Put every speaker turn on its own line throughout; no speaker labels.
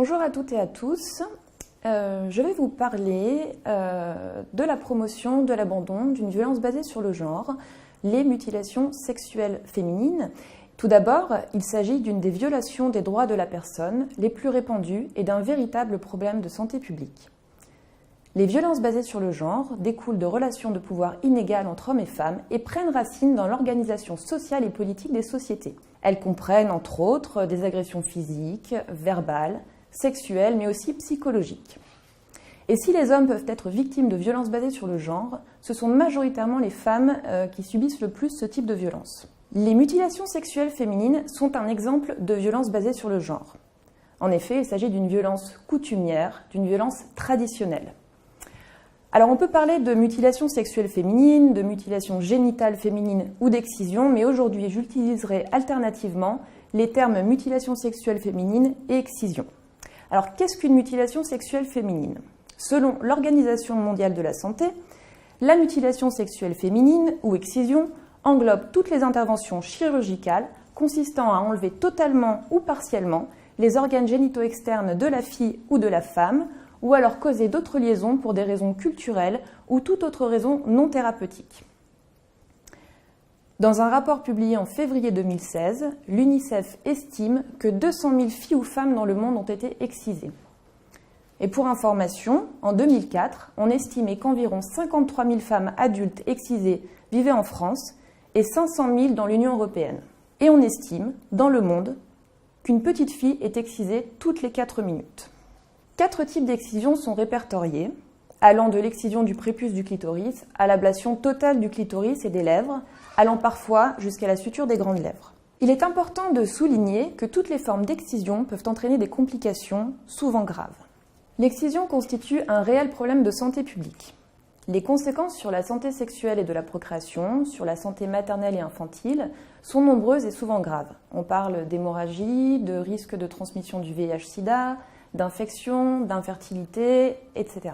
Bonjour à toutes et à tous. Je vais vous parler de la promotion de l'abandon d'une violence basée sur le genre, les mutilations sexuelles féminines. Tout d'abord, il s'agit d'une des violations des droits de la personne les plus répandues et d'un véritable problème de santé publique. Les violences basées sur le genre découlent de relations de pouvoir inégales entre hommes et femmes et prennent racine dans l'organisation sociale et politique des sociétés. Elles comprennent, entre autres, des agressions physiques, verbales, sexuelles, mais aussi psychologiques. Et si les hommes peuvent être victimes de violences basées sur le genre, ce sont majoritairement les femmes qui subissent le plus ce type de violence. Les mutilations sexuelles féminines sont un exemple de violence basée sur le genre. En effet, il s'agit d'une violence coutumière, d'une violence traditionnelle. Alors on peut parler de mutilation sexuelle féminine, de mutilation génitale féminine ou d'excision, mais aujourd'hui j'utiliserai alternativement les termes mutilation sexuelle féminine et excision. Alors qu'est-ce qu'une mutilation sexuelle féminine ? Selon l'Organisation mondiale de la santé, la mutilation sexuelle féminine ou excision englobe toutes les interventions chirurgicales consistant à enlever totalement ou partiellement les organes génitaux externes de la fille ou de la femme, ou alors causer d'autres liaisons pour des raisons culturelles ou toute autre raison non thérapeutique. Dans un rapport publié en février 2016, l'UNICEF estime que 200 000 filles ou femmes dans le monde ont été excisées. Et pour information, en 2004, on estimait qu'environ 53 000 femmes adultes excisées vivaient en France et 500 000 dans l'Union européenne. Et on estime, dans le monde, qu'une petite fille est excisée toutes les 4 minutes. 4 types d'excision sont répertoriés, allant de l'excision du prépuce du clitoris à l'ablation totale du clitoris et des lèvres, allant parfois jusqu'à la suture des grandes lèvres. Il est important de souligner que toutes les formes d'excision peuvent entraîner des complications, souvent graves. L'excision constitue un réel problème de santé publique. Les conséquences sur la santé sexuelle et de la procréation, sur la santé maternelle et infantile, sont nombreuses et souvent graves. On parle d'hémorragie, de risque de transmission du VIH-Sida, d'infection, d'infertilité, etc.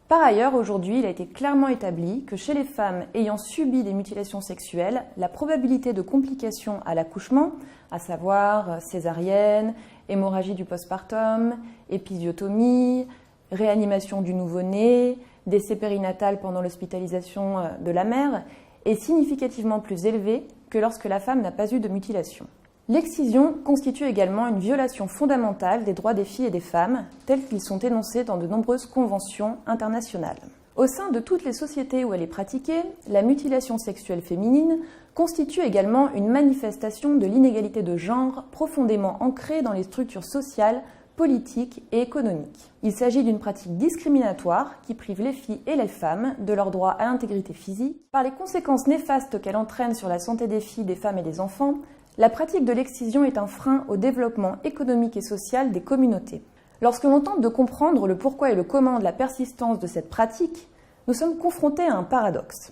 Par ailleurs, aujourd'hui, il a été clairement établi que chez les femmes ayant subi des mutilations sexuelles, la probabilité de complications à l'accouchement, à savoir césarienne, hémorragie du postpartum, épisiotomie, réanimation du nouveau-né, décès périnatal pendant l'hospitalisation de la mère, est significativement plus élevée que lorsque la femme n'a pas eu de mutilation. L'excision constitue également une violation fondamentale des droits des filles et des femmes, tels qu'ils sont énoncés dans de nombreuses conventions internationales. Au sein de toutes les sociétés où elle est pratiquée, la mutilation sexuelle féminine constitue également une manifestation de l'inégalité de genre profondément ancrée dans les structures sociales, politiques et économiques. Il s'agit d'une pratique discriminatoire qui prive les filles et les femmes de leur droit à l'intégrité physique. Par les conséquences néfastes qu'elle entraîne sur la santé des filles, des femmes et des enfants, la pratique de l'excision est un frein au développement économique et social des communautés. Lorsque l'on tente de comprendre le pourquoi et le comment de la persistance de cette pratique, nous sommes confrontés à un paradoxe.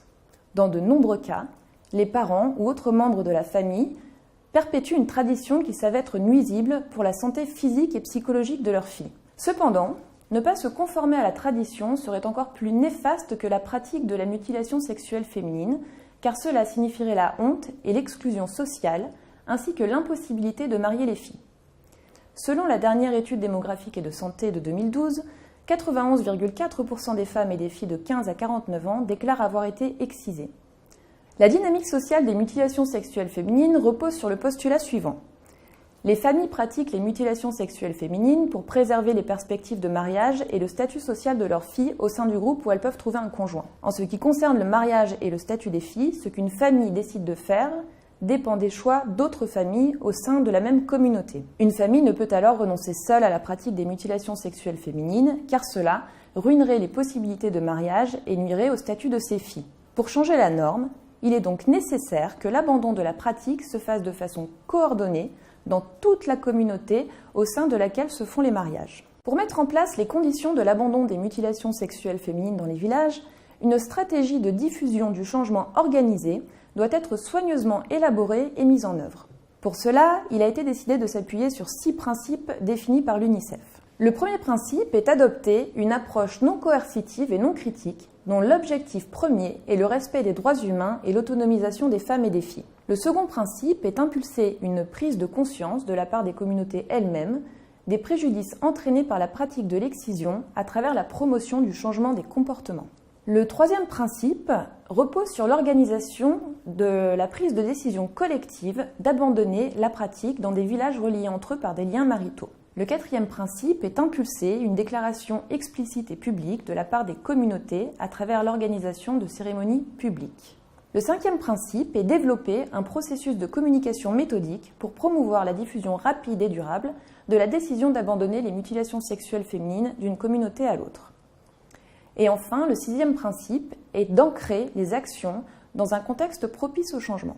Dans de nombreux cas, les parents ou autres membres de la famille perpétuent une tradition qui s'avère être nuisible pour la santé physique et psychologique de leur fille. Cependant, ne pas se conformer à la tradition serait encore plus néfaste que la pratique de la mutilation sexuelle féminine, car cela signifierait la honte et l'exclusion sociale, ainsi que l'impossibilité de marier les filles. Selon la dernière étude démographique et de santé de 2012, 91,4% des femmes et des filles de 15 à 49 ans déclarent avoir été excisées. La dynamique sociale des mutilations sexuelles féminines repose sur le postulat suivant. Les familles pratiquent les mutilations sexuelles féminines pour préserver les perspectives de mariage et le statut social de leurs filles au sein du groupe où elles peuvent trouver un conjoint. En ce qui concerne le mariage et le statut des filles, ce qu'une famille décide de faire dépend des choix d'autres familles au sein de la même communauté. Une famille ne peut alors renoncer seule à la pratique des mutilations sexuelles féminines, car cela ruinerait les possibilités de mariage et nuirait au statut de ses filles. Pour changer la norme, il est donc nécessaire que l'abandon de la pratique se fasse de façon coordonnée dans toute la communauté au sein de laquelle se font les mariages. Pour mettre en place les conditions de l'abandon des mutilations sexuelles féminines dans les villages, une stratégie de diffusion du changement organisée doit être soigneusement élaborée et mise en œuvre. Pour cela, il a été décidé de s'appuyer sur 6 principes définis par l'UNICEF. Le premier principe est d'adopter une approche non coercitive et non critique, dont l'objectif premier est le respect des droits humains et l'autonomisation des femmes et des filles. Le second principe est d'impulser une prise de conscience de la part des communautés elles-mêmes des préjudices entraînés par la pratique de l'excision à travers la promotion du changement des comportements. Le troisième principe repose sur l'organisation de la prise de décision collective d'abandonner la pratique dans des villages reliés entre eux par des liens maritaux. Le quatrième principe est impulser une déclaration explicite et publique de la part des communautés à travers l'organisation de cérémonies publiques. Le cinquième principe est développer un processus de communication méthodique pour promouvoir la diffusion rapide et durable de la décision d'abandonner les mutilations sexuelles féminines d'une communauté à l'autre. Et enfin, le sixième principe est d'ancrer les actions dans un contexte propice au changement.